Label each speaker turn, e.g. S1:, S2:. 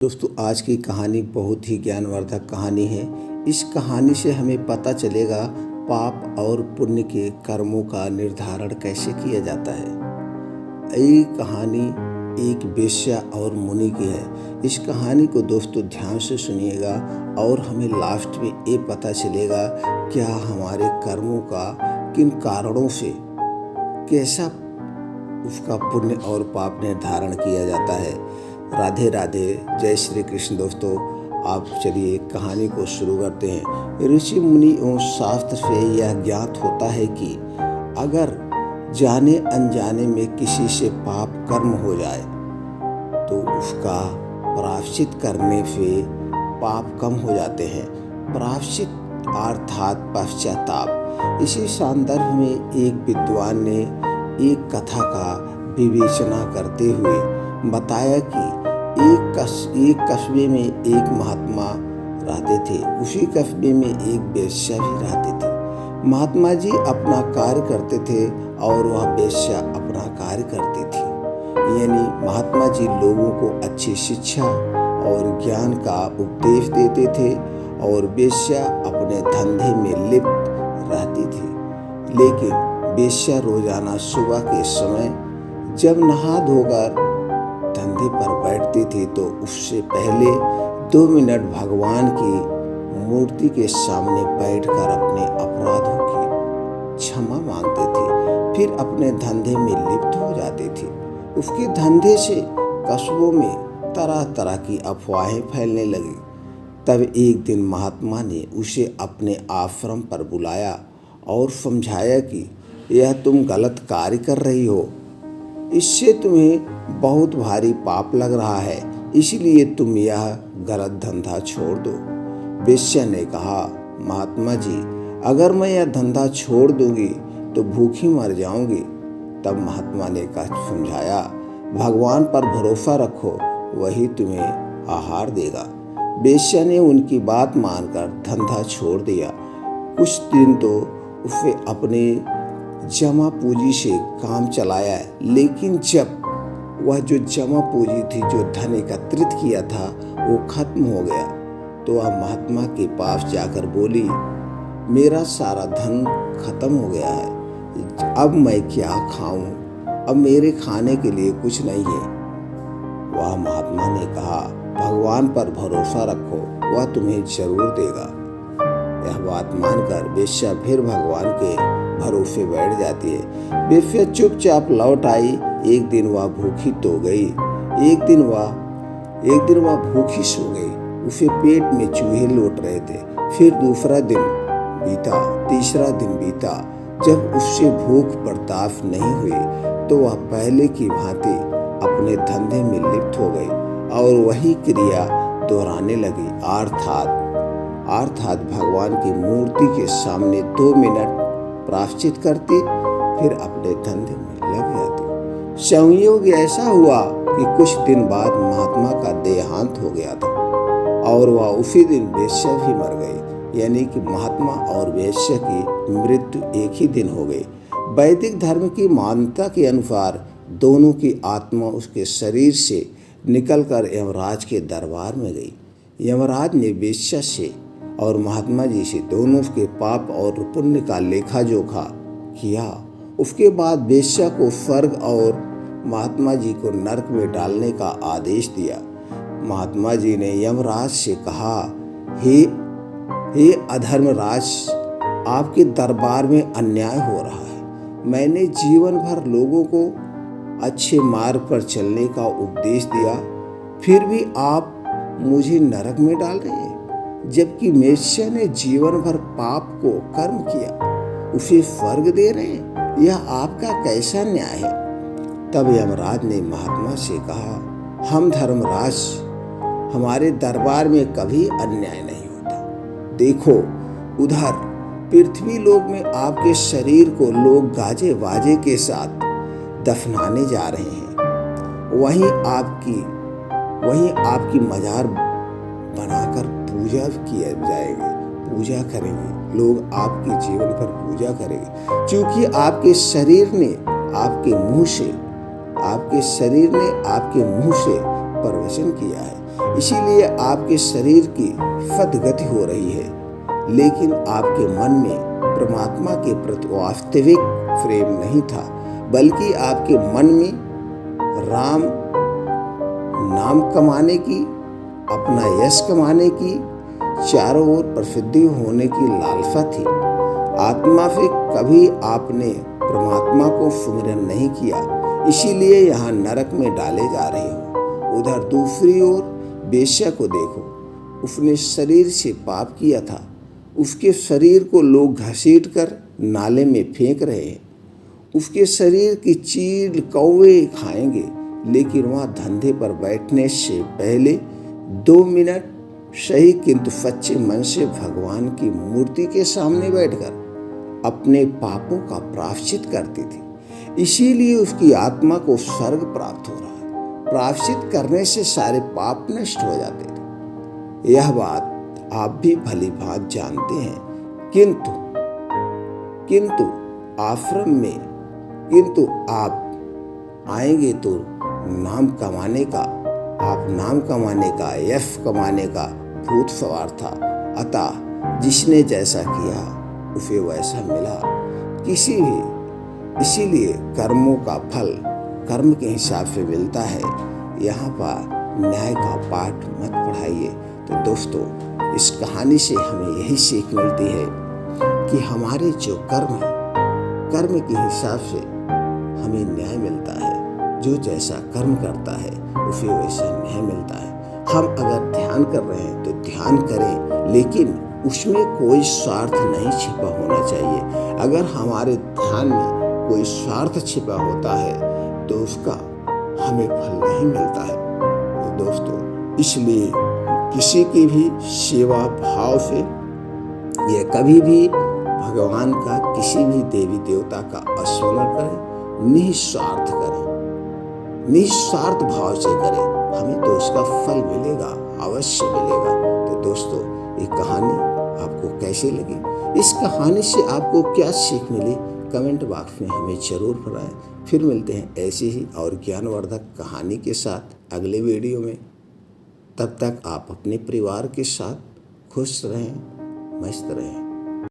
S1: दोस्तों, आज की कहानी बहुत ही ज्ञानवर्धक कहानी है। इस कहानी से हमें पता चलेगा पाप और पुण्य के कर्मों का निर्धारण कैसे किया जाता है। ये कहानी एक वेश्या और मुनि की है। इस कहानी को दोस्तों ध्यान से सुनिएगा और हमें लास्ट में ये पता चलेगा क्या हमारे कर्मों का किन कारणों से कैसा उसका पुण्य और पाप निर्धारण किया जाता है। राधे राधे, जय श्री कृष्ण। दोस्तों, आप चलिए कहानी को शुरू करते हैं। ऋषि मुनि एवं शास्त्र से यह ज्ञात होता है कि अगर जाने अनजाने में किसी से पाप कर्म हो जाए तो उसका प्रायश्चित करने से पाप कम हो जाते हैं। प्रायश्चित अर्थात पश्चाताप। इसी संदर्भ में एक विद्वान ने एक कथा का विवेचना करते हुए बताया कि एक कस्बे में एक महात्मा रहते थे। उसी कस्बे में एक वेश्या भी रहती थी। महात्मा जी अपना कार्य करते थे और वह वेश्या अपना कार्य करती थी। यानी महात्मा जी लोगों को अच्छी शिक्षा और ज्ञान का उपदेश देते थे और वेश्या अपने धंधे में लिप्त रहती थी। लेकिन वेश्या रोजाना सुबह के समय जब नहा धोकर धंधे पर बैठती थी तो उससे पहले 2 मिनट भगवान की मूर्ति के सामने बैठकर अपने अपराधों की क्षमा मांगती थी। फिर अपने धंधे में लिप्त हो जाती थी। उसके धंधे से कस्बों में तरह तरह की अफवाहें फैलने लगी। तब एक दिन महात्मा ने उसे अपने आश्रम पर बुलाया और समझाया कि यह तुम गलत कार्य कर रही हो। इससे तुम्हें बहुत भारी पाप लग रहा है, इसलिए तुम यह गलत धंधा छोड़ दो। वेश्या ने कहा, महात्मा जी, अगर मैं यह धंधा छोड़ दूंगी तो भूखी मर जाऊंगी। तब महात्मा ने समझाया, भगवान पर भरोसा रखो, वही तुम्हें आहार देगा। वेश्या ने उनकी बात मानकर धंधा छोड़ दिया। कुछ दिन तो उसे अपने जमा पूंजी से काम चलाया, लेकिन जब वह जो जमा पूंजी थी, जो धन एकत्रित किया था, वो खत्म हो गया तो वह महात्मा के पास जाकर बोली, मेरा सारा धन खत्म हो गया है, अब मैं क्या खाऊं? अब मेरे खाने के लिए कुछ नहीं है। वह महात्मा ने कहा, भगवान पर भरोसा रखो, वह तुम्हें जरूर देगा। यह बात मानकर वेश्या फिर भगवान के भरोसे बैठ जाती है। वेश्या चुपचाप लौट आई। एक दिन वह भूखी तो गई, एक दिन वह भूखी सो गई। उसे पेट में चूहे लौट रहे थे। फिर दूसरा दिन बीता, तीसरा दिन बीता। जब उससे भूख बर्दाश्त नहीं हुई तो वह पहले की भांति अपने धंधे में लिप्त हो गई और वही क्रिया दोहराने लगी। अर्थात भगवान की मूर्ति के सामने 2 मिनट प्रायश्चित करती, फिर अपने धंधे में लग जाती। संयोग ऐसा हुआ कि कुछ दिन बाद महात्मा का देहांत हो गया था और वह उसी दिन वेश्या भी मर गई। यानी कि महात्मा और वेश्या की मृत्यु एक ही दिन हो गई। वैदिक धर्म की मान्यता के अनुसार दोनों की आत्मा उसके शरीर से निकलकर यमराज के दरबार में गई। यमराज ने वेश्या से और महात्मा जी से दोनों के पाप और पुण्य का लेखा जोखा किया। उसके बाद वेश्या को स्वर्ग और महात्मा जी को नरक में डालने का आदेश दिया। महात्मा जी ने यमराज से कहा, हे अधर्मराज, आपके दरबार में अन्याय हो रहा है। मैंने जीवन भर लोगों को अच्छे मार्ग पर चलने का उपदेश दिया, फिर भी आप मुझे नरक में डाल रहे हैं। जबकि वेश्या ने जीवन भर पाप को कर्म किया, उसे स्वर्ग दे रहे हैं। यह आपका कैसा न्याय है? तब यमराज ने महात्मा से कहा, हम धर्मराज, हमारे दरबार में कभी अन्याय नहीं होता। देखो, उधर पृथ्वी लोक में आपके शरीर को लोग गाजे बाजे के साथ दफनाने जा रहे हैं। वहीं आपकी मजार बनाकर पूजा किया जाएगी, पूजा करेंगे लोग, आपके जीवन पर पूजा करेंगे, क्योंकि आपके शरीर ने आपके मुंह से प्रवचन किया है। इसीलिए आपके शरीर की फदगति हो रही है, लेकिन आपके मन में परमात्मा के प्रति वास्तविक प्रेम नहीं था, बल्कि आपके मन में राम नाम कमाने की, अपना यश कमाने की, चारों ओर प्रसिद्धि होने की लालसा थी। आत्मा से कभी आपने परमात्मा को सुमिरन नहीं किया, इसीलिए यहाँ नरक में डाले जा रहे हो। उधर दूसरी ओर वेश्या को देखो, उसने शरीर से पाप किया था, उसके शरीर को लोग घसीट कर नाले में फेंक रहे हैं। उसके शरीर की चील कौवे खाएंगे, लेकिन वह धंधे पर बैठने से पहले 2 मिनट सही किंतु सच्चे मन से भगवान की मूर्ति के सामने बैठकर अपने पापों का प्रायश्चित करती थी। इसीलिए उसकी आत्मा को स्वर्ग प्राप्त हो रहा है। प्रायश्चित करने से सारे पाप नष्ट हो जाते थे। यह बात आप भी भली भांति जानते हैं, किंतु आश्रम में आप आएंगे तो नाम कमाने का, यश कमाने का भूत सवार था। अतः जिसने जैसा किया उसे वैसा मिला। इसीलिए कर्मों का फल कर्म के हिसाब से मिलता है। यहाँ पर न्याय का पाठ मत पढ़ाइए। तो दोस्तों, इस कहानी से हमें यही सीख मिलती है कि हमारे जो कर्म है, कर्म के हिसाब से हमें न्याय मिलता है। जो जैसा कर्म करता है उसे वैसा न्याय मिलता है। हम अगर ध्यान कर रहे हैं तो ध्यान करें, लेकिन उसमें कोई स्वार्थ नहीं छिपा होना चाहिए। अगर हमारे ध्यान में कोई स्वार्थ छिपा होता है तो उसका हमें फल नहीं मिलता है। तो दोस्तों, इसलिए किसी की भी सेवा भाव से या कभी भी भगवान का, किसी भी देवी देवता का स्मरण करें, निस्वार्थ करें, निस्वार्थ भाव से करें, हमें तो उसका फल मिलेगा, अवश्य मिलेगा। तो दोस्तों, ये कहानी आपको कैसी लगी? इस कहानी से आपको क्या सीख मिली? कमेंट बॉक्स में हमें जरूर बताएं। फिर मिलते हैं ऐसी ही और ज्ञानवर्धक कहानी के साथ अगले वीडियो में। तब तक आप अपने परिवार के साथ खुश रहें, मस्त रहें।